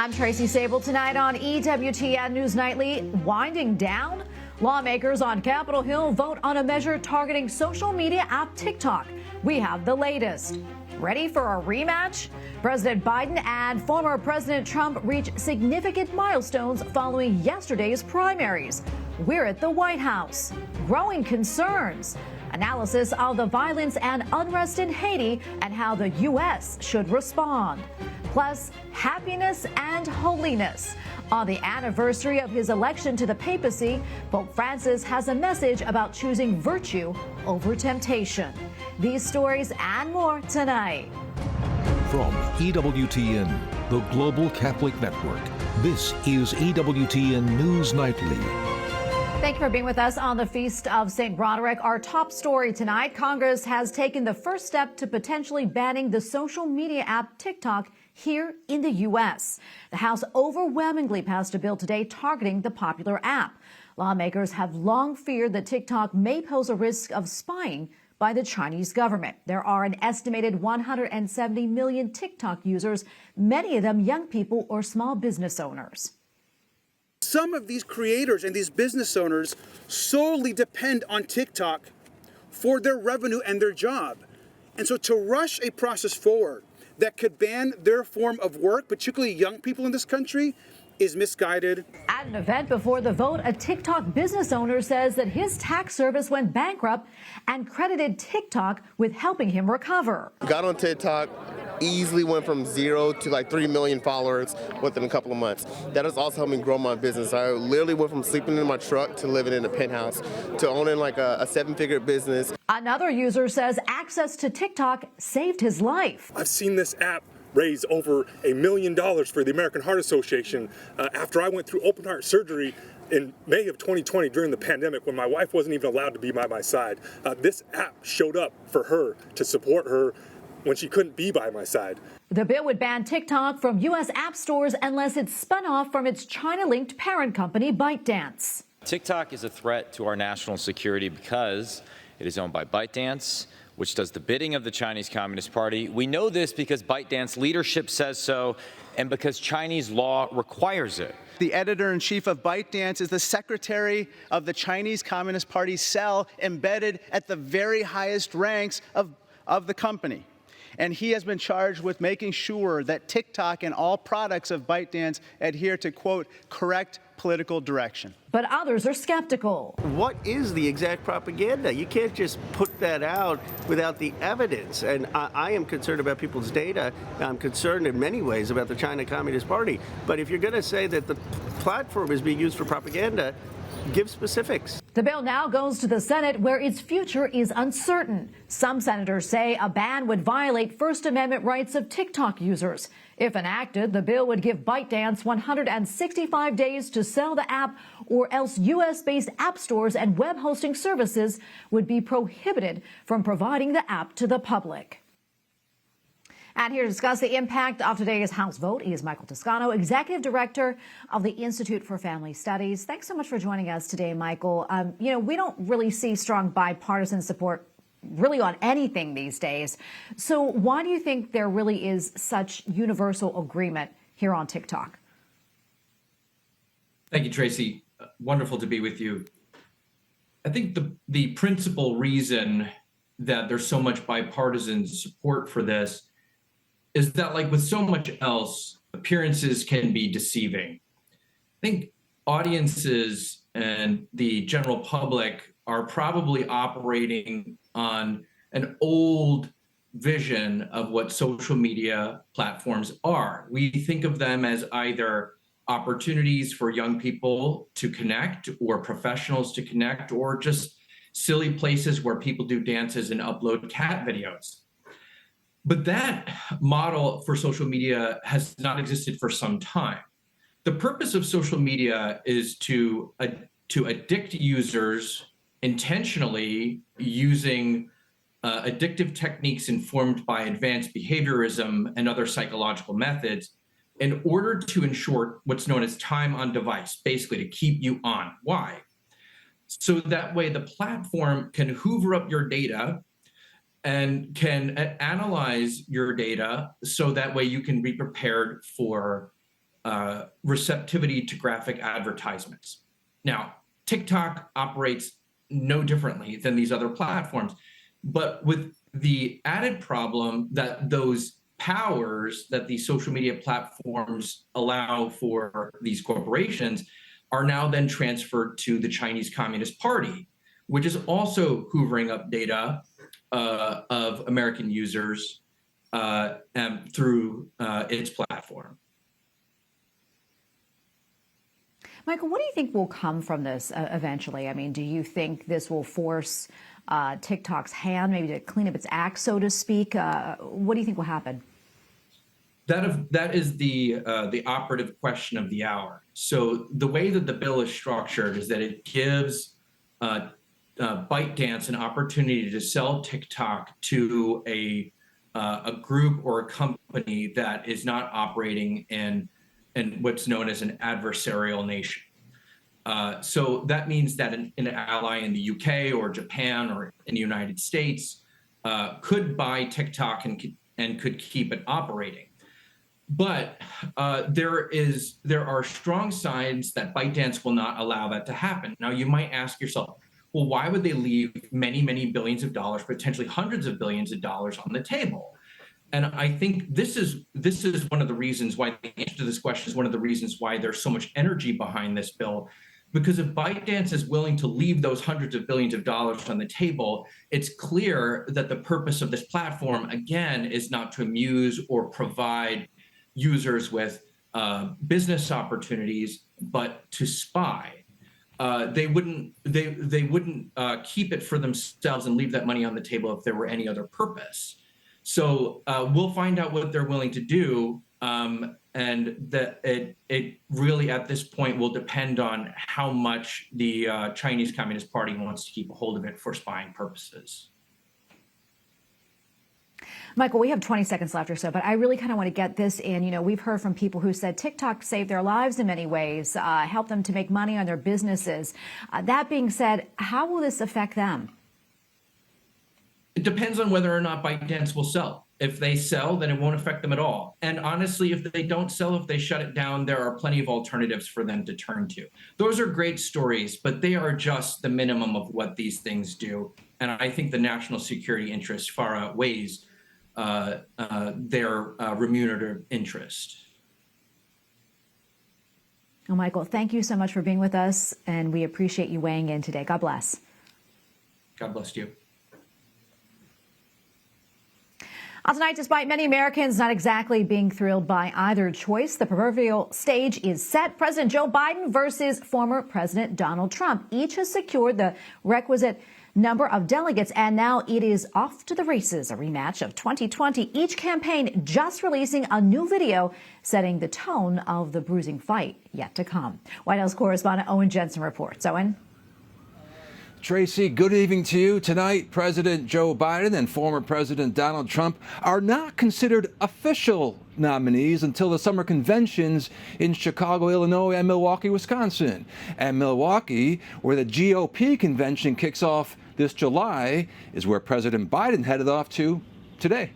I'm Tracy Sabol. Tonight on EWTN News Nightly, winding down. Lawmakers on Capitol Hill vote on a measure targeting social media app TikTok. We have the latest. Ready for a rematch? President Biden and former President Trump reach significant milestones following yesterday's primaries. We're at the White House. Growing concerns. Analysis of the violence and unrest in Haiti and how the U.S. should respond. Plus, happiness and holiness. On the anniversary of his election to the papacy, Pope Francis has a message about choosing virtue over temptation. These stories and more tonight. From EWTN, the Global Catholic Network, this is EWTN News Nightly. Thank you for being with us on the Feast of St. Broderick. Our top story tonight, Congress has taken the first step to potentially banning the social media app TikTok here in the U.S. The House overwhelmingly passed a bill today targeting the popular app. Lawmakers have long feared that TikTok may pose a risk of spying by the Chinese government. There are an estimated 170 million TikTok users, many of them young people or small business owners. Some of these creators and these business owners solely depend on TikTok for their revenue and their job. And so to rush a process forward that could ban their form of work, particularly young people in this country, is misguided. At an event before the vote, a TikTok business owner says that his tax service went bankrupt and credited TikTok with helping him recover. Got on TikTok, easily went from 0 to like 3 million followers within a couple of months. That has also helped me grow my business. I literally went from sleeping in my truck to living in a penthouse to owning like a 7-figure business. Another user says access to TikTok saved his life. I've seen this app raise over $1 million for the American Heart Association after I went through open heart surgery in May of 2020 during the pandemic when my wife wasn't even allowed to be by my side. This app showed up for her to support her when she couldn't be by my side. The bill would ban TikTok from U.S. app stores unless it's spun off from its China-linked parent company, ByteDance. TikTok is a threat to our national security because it is owned by ByteDance, which does the bidding of the Chinese Communist Party. We know this because ByteDance leadership says so and because Chinese law requires it. The editor-in-chief of ByteDance is the secretary of the Chinese Communist Party cell embedded at the very highest ranks of the company. And he has been charged with making sure that TikTok and all products of ByteDance adhere to, quote, correct political direction. But others are skeptical. What is the exact propaganda? You can't just put that out without the evidence. And I am concerned about people's data. I'm concerned in many ways about the China Communist Party. But if you're going to say that the platform is being used for propaganda, give specifics. The bill now goes to the Senate, where its future is uncertain. Some senators say a ban would violate First Amendment rights of TikTok users. If enacted, the bill would give ByteDance 165 days to sell the app, or else U.S.-based app stores and web hosting services would be prohibited from providing the app to the public. And here to discuss the impact of today's House vote is Michael Toscano, Executive Director of the Institute for Family Studies. Thanks so much for joining us today, Michael. We don't really see strong bipartisan support really on anything these days. So why do you think there really is such universal agreement here on TikTok? Thank you, Tracy. Wonderful to be with you. I think the principal reason that there's so much bipartisan support for this is that, like with so much else, appearances can be deceiving. I think audiences and the general public are probably operating on an old vision of what social media platforms are. We think of them as either opportunities for young people to connect or professionals to connect, or just silly places where people do dances and upload cat videos. But that model for social media has not existed for some time. The purpose of social media is to addict users intentionally using addictive techniques informed by advanced behaviorism and other psychological methods in order to ensure what's known as time on device, basically to keep you on. Why? So that way the platform can hoover up your data and can analyze your data so that way you can be prepared for receptivity to graphic advertisements. Now, TikTok operates no differently than these other platforms, but with the added problem that those powers that these social media platforms allow for these corporations are now then transferred to the Chinese Communist Party, which is also hoovering up data of American users through its platform. Michael, what do you think will come from this eventually? I mean, do you think this will force TikTok's hand, maybe to clean up its act, so to speak? What do you think will happen? That is the operative question of the hour. So the way that the bill is structured is that it gives ByteDance an opportunity to sell TikTok to a group or a company that is not operating in what's known as an adversarial nation. So that means that an ally in the UK or Japan or in the United States could buy TikTok and could keep it operating. But there are strong signs that ByteDance will not allow that to happen. Now, you might ask yourself, well, why would they leave many, many billions of dollars, potentially hundreds of billions of dollars on the table? And I think this is one of the reasons why the answer to this question is one of the reasons why there's so much energy behind this bill. Because if ByteDance is willing to leave those hundreds of billions of dollars on the table, it's clear that the purpose of this platform, again, is not to amuse or provide users with business opportunities, but to spy. They wouldn't keep it for themselves and leave that money on the table if there were any other purpose. So we'll find out what they're willing to do, and that it really at this point will depend on how much the Chinese Communist Party wants to keep a hold of it for spying purposes. Michael, we have 20 seconds left or so, but I really kind of want to get this in. You know, we've heard from people who said TikTok saved their lives in many ways, helped them to make money on their businesses. That being said, how will this affect them? It depends on whether or not ByteDance will sell. If they sell, then it won't affect them at all. And honestly, if they don't sell, if they shut it down, there are plenty of alternatives for them to turn to. Those are great stories, but they are just the minimum of what these things do. And I think the national security interest far outweighs their remunerative interest. Well, Michael, thank you so much for being with us, and we appreciate you weighing in today. God bless. God bless you. Tonight, despite many Americans not exactly being thrilled by either choice, the proverbial stage is set. President Joe Biden versus former President Donald Trump. Each has secured the requisite number of delegates, and now it is off to the races, a rematch of 2020. Each campaign just releasing a new video setting the tone of the bruising fight yet to come. White House correspondent Owen Jensen reports. Owen? Tracy, good evening to you. Tonight, President Joe Biden and former President Donald Trump are not considered official nominees until the summer conventions in Chicago, Illinois, and Milwaukee, Wisconsin. And Milwaukee, where the GOP convention kicks off this July, is where President Biden headed off to today.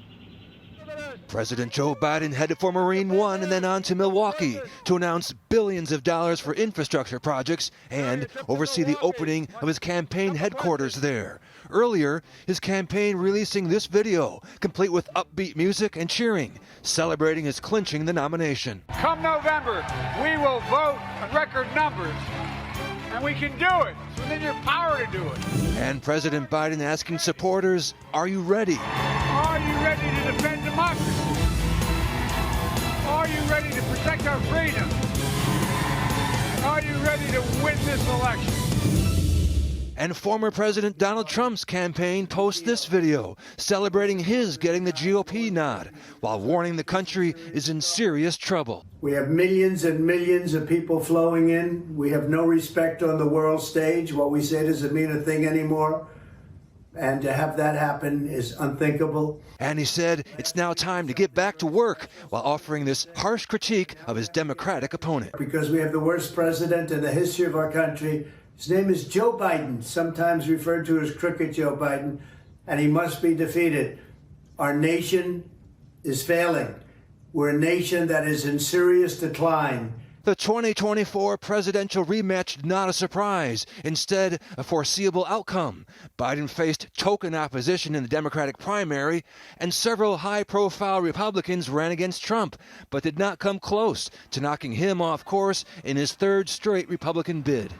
President Joe Biden headed for Marine One and then on to Milwaukee to announce billions of dollars for infrastructure projects and oversee the opening of his campaign headquarters there. Earlier, his campaign releasing this video, complete with upbeat music and cheering, celebrating his clinching the nomination. Come November, we will vote in record numbers, and we can do it. It's within your power to do it. And President Biden asking supporters, are you ready? Are you ready to defend democracy? Are you ready to protect our freedom? Are you ready to win this election? And former President Donald Trump's campaign posts this video, celebrating his getting the GOP nod, while warning the country is in serious trouble. We have millions and millions of people flowing in. We have no respect on the world stage. What we say doesn't mean a thing anymore. And to have that happen is unthinkable. And he said it's now time to get back to work, while offering this harsh critique of his Democratic opponent. Because we have the worst president in the history of our country. His name is Joe Biden, sometimes referred to as Crooked Joe Biden, and he must be defeated. Our nation is failing. We're a nation that is in serious decline. The 2024 presidential rematch did not a surprise, instead a foreseeable outcome. Biden faced token opposition in the Democratic primary, and several high-profile Republicans ran against Trump, but did not come close to knocking him off course in his third straight Republican bid.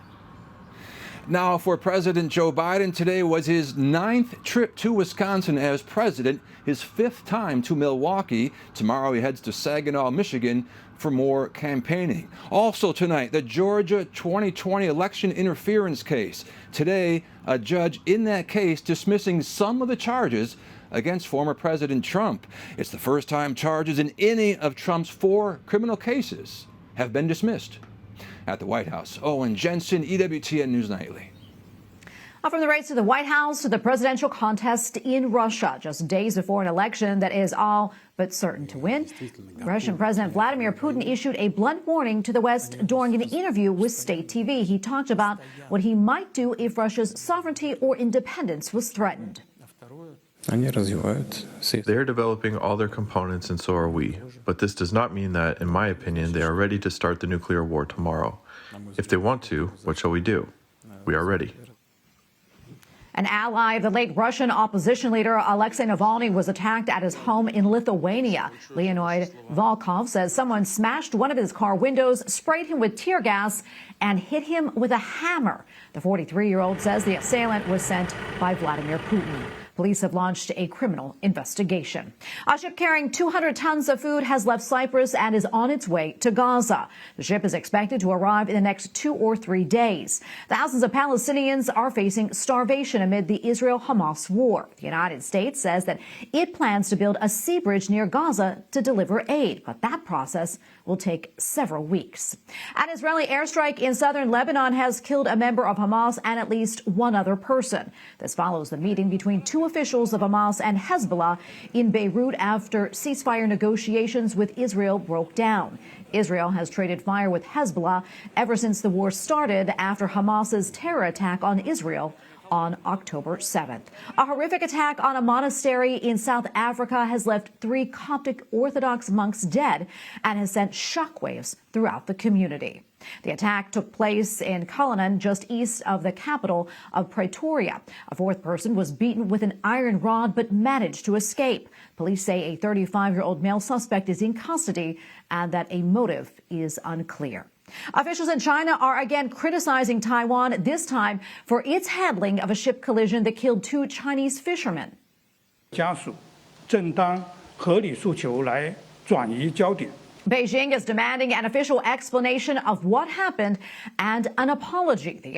Now, for President Joe Biden, today was his 9th trip to Wisconsin as president, his 5th time to Milwaukee. Tomorrow he heads to Saginaw, Michigan for more campaigning. Also tonight, the Georgia 2020 election interference case. Today, a judge in that case dismissing some of the charges against former President Trump. It's the first time charges in any of Trump's 4 criminal cases have been dismissed. At the White House, Owen Jensen, EWTN News Nightly. From the race to the White House to the presidential contest in Russia, just days before an election that is all but certain to win, Russian President Vladimir Putin issued a blunt warning to the West during an interview with state TV. He talked about what he might do if Russia's sovereignty or independence was threatened. They're developing all their components, and so are we. But this does not mean that, in my opinion, they are ready to start the nuclear war tomorrow. If they want to, what shall we do? We are ready. An ally of the late Russian opposition leader Alexei Navalny was attacked at his home in Lithuania. Leonid Volkov says someone smashed one of his car windows, sprayed him with tear gas, and hit him with a hammer. The 43-year-old says the assailant was sent by Vladimir Putin. Police have launched a criminal investigation. A ship carrying 200 tons of food has left Cyprus and is on its way to Gaza. The ship is expected to arrive in the next 2 or 3 days. Thousands of Palestinians are facing starvation amid the Israel-Hamas war. The United States says that it plans to build a sea bridge near Gaza to deliver aid, but that process will take several weeks. An Israeli airstrike in southern Lebanon has killed a member of Hamas and at least one other person. This follows the meeting between 2 officials of Hamas and Hezbollah in Beirut after ceasefire negotiations with Israel broke down. Israel has traded fire with Hezbollah ever since the war started after Hamas's terror attack on Israel on October 7th. A horrific attack on a monastery in South Africa has left 3 Coptic Orthodox monks dead and has sent shockwaves throughout the community. The attack took place in Cullinan, just east of the capital of Pretoria. A 4th person was beaten with an iron rod but managed to escape. Police say a 35-year-old male suspect is in custody and that a motive is unclear. Officials in China are again criticizing Taiwan, this time for its handling of a ship collision that killed 2 Chinese fishermen. 家属正当合理诉求来转移焦点。 Beijing is demanding an official explanation of what happened and an apology. The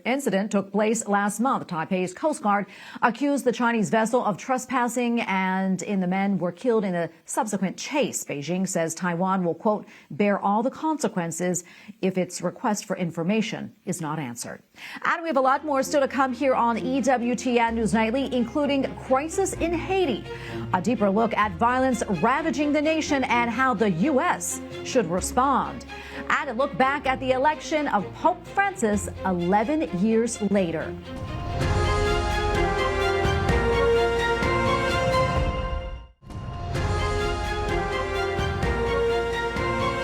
incident took place last month. Taipei's Coast Guard accused the Chinese vessel of trespassing, and the men were killed in a subsequent chase. Beijing says Taiwan will, quote, bear all the consequences if its request for information is not answered. And we have a lot more still to come here on EWTN News Nightly, including crisis in Haiti, a deeper look at violence ravaging the nation and how the U.S. should respond, and a look back at the election of Pope Francis 11 years later.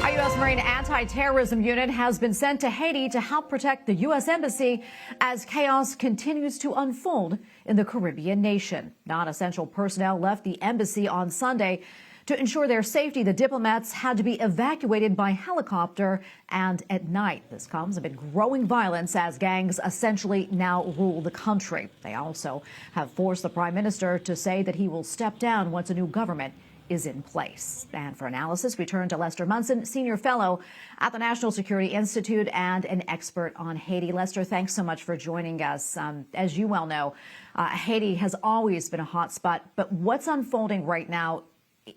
A U.S. Marine anti-terrorism unit has been sent to Haiti to help protect the U.S. Embassy as chaos continues to unfold in the Caribbean nation. Non-essential personnel left the embassy on Sunday. To ensure their safety, the diplomats had to be evacuated by helicopter and at night. This comes amid growing violence as gangs essentially now rule the country. They also have forced the prime minister to say that he will step down once a new government is in place. And for analysis, we turn to Lester Munson, senior fellow at the National Security Institute and an expert on Haiti. Lester, thanks so much for joining us. As you well know, Haiti has always been a hot spot, but what's unfolding right now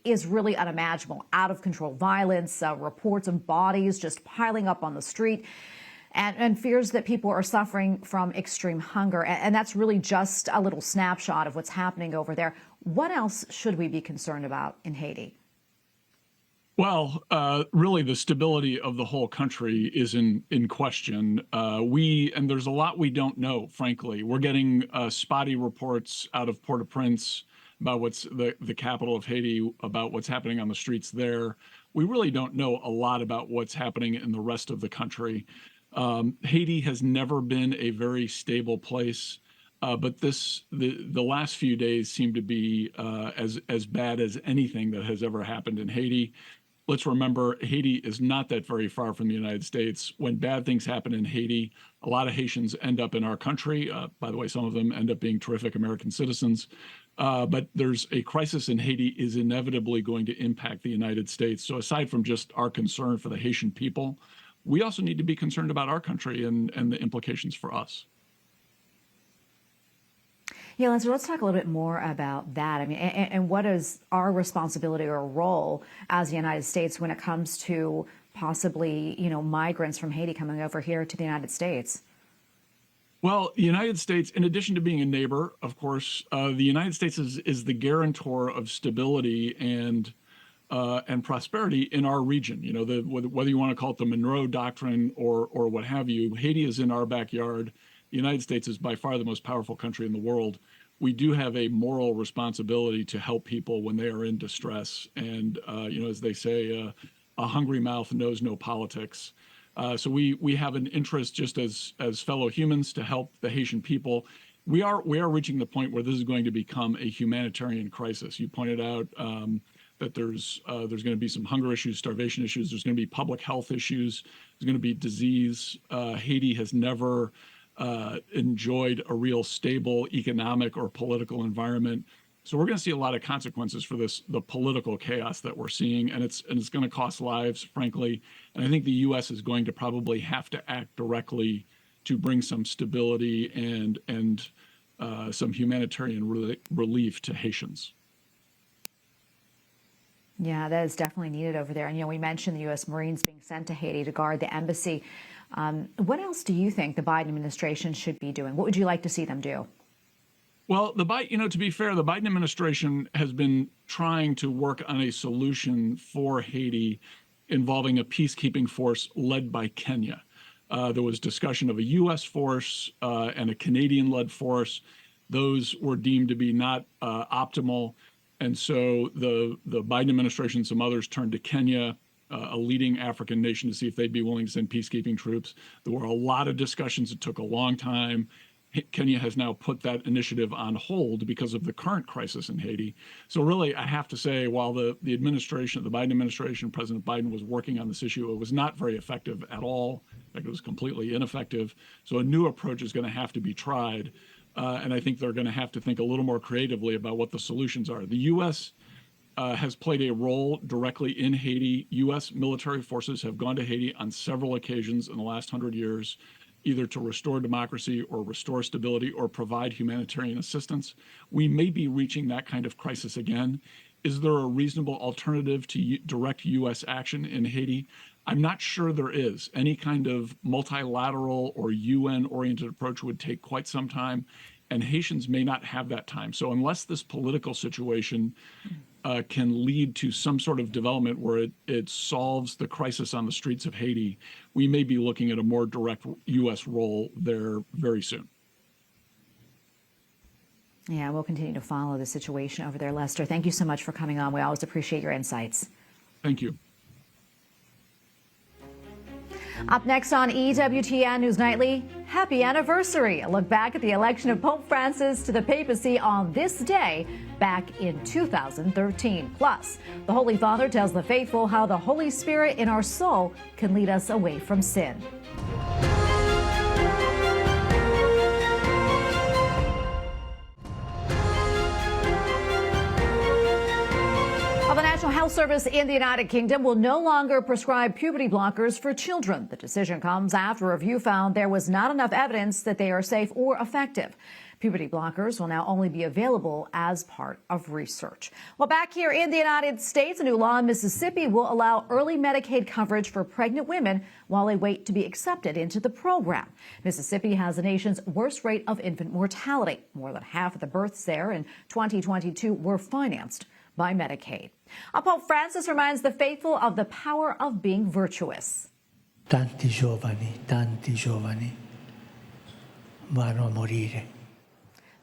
is really unimaginable. Out of control violence, reports of bodies just piling up on the street, and fears that people are suffering from extreme hunger. And that's really just a little snapshot of what's happening over there. What else should we be concerned about in Haiti? Well, really, the stability of the whole country is in question. And there's a lot we don't know, frankly. We're getting spotty reports out of Port-au-Prince about what's the capital of Haiti, about what's happening on the streets there. We really don't know a lot about what's happening in the rest of the country. Haiti has never been a very stable place, but the last few days seem to be as bad as anything that has ever happened in Haiti. Let's remember, Haiti is not that very far from the United States. When bad things happen in Haiti, a lot of Haitians end up in our country. By the way, some of them end up being terrific American citizens. But there's a crisis in Haiti is inevitably going to impact the United States. So aside from just our concern for the Haitian people, we also need to be concerned about our country and the implications for us. Yeah, let's talk a little bit more about that. I mean, and what is our responsibility or role as the United States when it comes to possibly, migrants from Haiti coming over here to the United States? Well, the United States, in addition to being a neighbor, of course, the United States is the guarantor of stability and prosperity in our region. Whether you want to call it the Monroe Doctrine or what have you, Haiti is in our backyard. The United States is by far the most powerful country in the world. We do have a moral responsibility to help people when they are in distress. And, as they say, a hungry mouth knows no politics. So we have an interest just as fellow humans to help the Haitian people. We are reaching the point where this is going to become a humanitarian crisis. You pointed out that there's going to be some hunger issues, starvation issues. There's going to be public health issues. There's going to be disease. Haiti has never enjoyed a real stable economic or political environment. So we're going to see a lot of consequences for the political chaos that we're seeing, and it's going to cost lives, frankly. And I think the U.S. is going to probably have to act directly to bring some stability and some humanitarian relief to Haitians. Yeah, that is definitely needed over there. And, we mentioned the U.S. Marines being sent to Haiti to guard the embassy. What else do you think the Biden administration should be doing? What would you like to see them do? Well, to be fair, the Biden administration has been trying to work on a solution for Haiti involving a peacekeeping force led by Kenya. There was discussion of a U.S. force and a Canadian-led force. Those were deemed to be not optimal. And so the Biden administration and some others turned to Kenya, a leading African nation, to see if they'd be willing to send peacekeeping troops. There were a lot of discussions. It took a long time. Kenya has now put that initiative on hold because of the current crisis in Haiti. So really, I have to say, while the Biden administration, President Biden was working on this issue, it was not very effective at all. In fact, it was completely ineffective. So a new approach is going to have to be tried. And I think they're going to have to think a little more creatively about what the solutions are. The U.S. Has played a role directly in Haiti. U.S. military forces have gone to Haiti on several occasions in the last 100 years, either to restore democracy or restore stability or provide humanitarian assistance. We may be reaching that kind of crisis again. Is there a reasonable alternative to direct U.S. action in Haiti? I'm not sure there is. Any kind of multilateral or UN-oriented approach would take quite some time, and Haitians may not have that time. So unless this political situation can lead to some sort of development where it solves the crisis on the streets of Haiti, we may be looking at a more direct U.S. role there very soon. Yeah, we'll continue to follow the situation over there, Lester. Thank you so much for coming on. We always appreciate your insights. Thank you. Up next on EWTN News Nightly, happy anniversary. A look back at the election of Pope Francis to the papacy on this day back in 2013. Plus, the Holy Father tells the faithful how the Holy Spirit in our soul can lead us away from sin. The National Health Service in the United Kingdom will no longer prescribe puberty blockers for children. The decision comes after a review found there was not enough evidence that they are safe or effective. Puberty blockers will now only be available as part of research. Well, back here in the United States, a new law in Mississippi will allow early Medicaid coverage for pregnant women while they wait to be accepted into the program. Mississippi has the nation's worst rate of infant mortality. More than half of the births there in 2022 were financed by Medicaid. Pope Francis reminds the faithful of the power of being virtuous. Tanti giovani vanno a morire.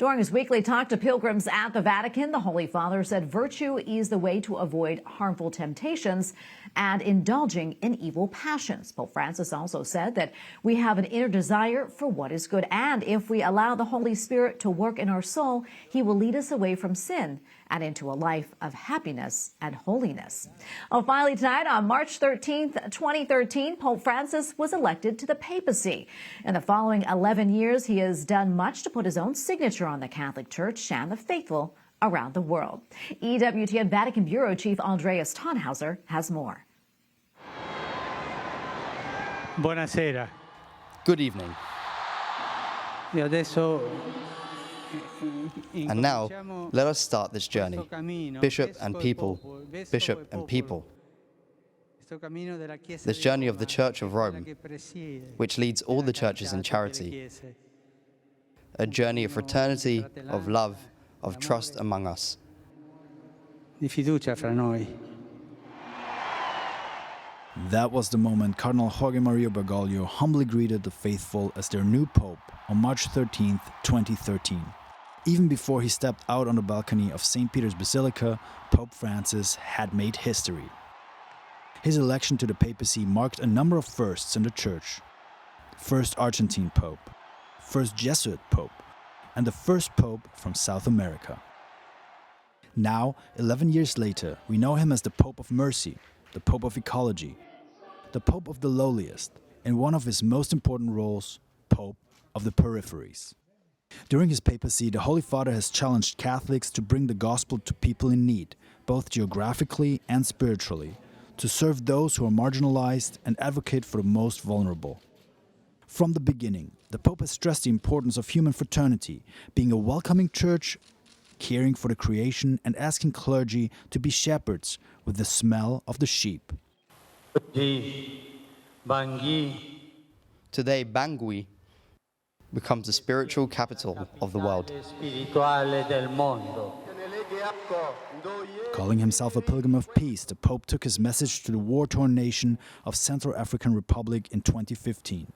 During his weekly talk to pilgrims at the Vatican, the Holy Father said virtue is the way to avoid harmful temptations and indulging in evil passions. Pope Francis also said that we have an inner desire for what is good, and if we allow the Holy Spirit to work in our soul, he will lead us away from sin and into a life of happiness and holiness. Well, finally tonight, on March 13th, 2013, Pope Francis was elected to the papacy. In the following 11 years, he has done much to put his own signature on the Catholic Church and the faithful around the world. EWTN Vatican Bureau Chief Andreas Tannhauser has more. Buonasera. Good evening. And now, let us start this journey, bishop and people, bishop and people. This journey of the Church of Rome, which leads all the churches in charity. A journey of fraternity, of love, of trust among us. That was the moment Cardinal Jorge Maria Bergoglio humbly greeted the faithful as their new pope on March 13th, 2013. Even before he stepped out on the balcony of St. Peter's Basilica, Pope Francis had made history. His election to the papacy marked a number of firsts in the Church. First Argentine Pope, first Jesuit Pope, and the first Pope from South America. Now, 11 years later, we know him as the Pope of Mercy, the Pope of Ecology, the Pope of the lowliest, and one of his most important roles, Pope of the peripheries. During his papacy, the Holy Father has challenged Catholics to bring the gospel to people in need, both geographically and spiritually, to serve those who are marginalized and advocate for the most vulnerable. From the beginning, the Pope has stressed the importance of human fraternity, being a welcoming church, caring for the creation, and asking clergy to be shepherds with the smell of the sheep. Today, Bangui becomes the spiritual capital of the world. Calling himself a pilgrim of peace, the Pope took his message to the war-torn nation of Central African Republic in 2015.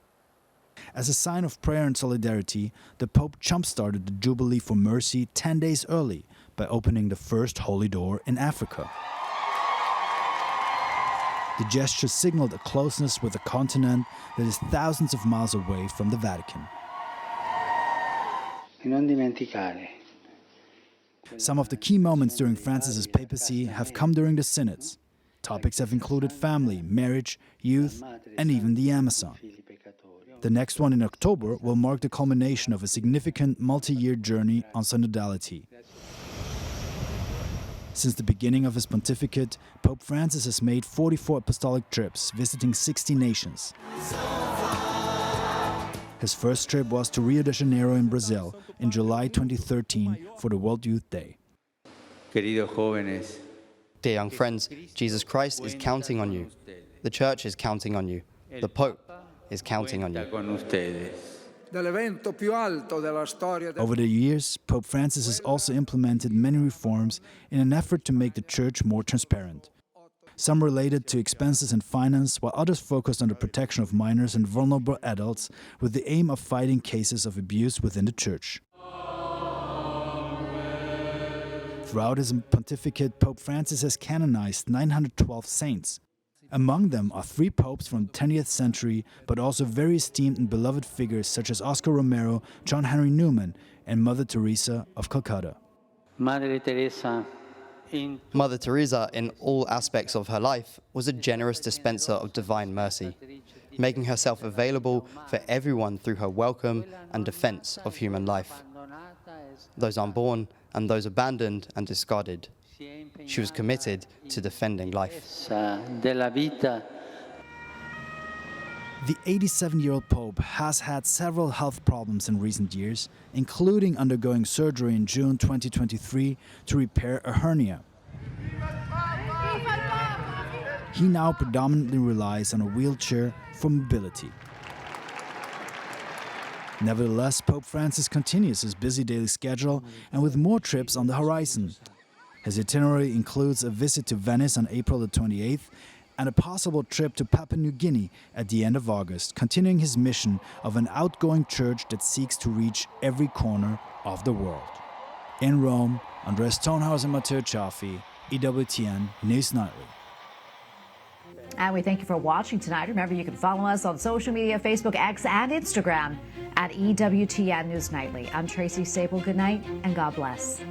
As a sign of prayer and solidarity, the Pope jump-started the Jubilee for Mercy 10 days early by opening the first holy door in Africa. The gesture signaled a closeness with a continent that is thousands of miles away from the Vatican. Some of the key moments during Francis's papacy have come during the synods. Topics have included family, marriage, youth, and even the Amazon. The next one in October will mark the culmination of a significant multi-year journey on synodality. Since the beginning of his pontificate, Pope Francis has made 44 apostolic trips, visiting 60 nations. His first trip was to Rio de Janeiro in Brazil in July 2013 for the World Youth Day. Dear young friends, Jesus Christ is counting on you. The Church is counting on you. The Pope is counting on you. Over the years, Pope Francis has also implemented many reforms in an effort to make the Church more transparent. Some related to expenses and finance, while others focused on the protection of minors and vulnerable adults with the aim of fighting cases of abuse within the Church. Throughout his pontificate, Pope Francis has canonized 912 saints. Among them are 3 popes from the 20th century, but also very esteemed and beloved figures such as Oscar Romero, John Henry Newman, and Mother Teresa of Calcutta. Mother Teresa, in all aspects of her life, was a generous dispenser of divine mercy, making herself available for everyone through her welcome and defense of human life. Those unborn and those abandoned and discarded. She was committed to defending life. The 87-year-old Pope has had several health problems in recent years, including undergoing surgery in June 2023 to repair a hernia. He now predominantly relies on a wheelchair for mobility. Nevertheless, Pope Francis continues his busy daily schedule and with more trips on the horizon. His itinerary includes a visit to Venice on April the 28th and a possible trip to Papua New Guinea at the end of August, continuing his mission of an outgoing church that seeks to reach every corner of the world. In Rome, Andres Tonhaus and Matteo Ciaffi, EWTN News Nightly. And we thank you for watching tonight. Remember, you can follow us on social media, Facebook, X, and Instagram at EWTN News Nightly. I'm Tracy Sabol. Good night and God bless.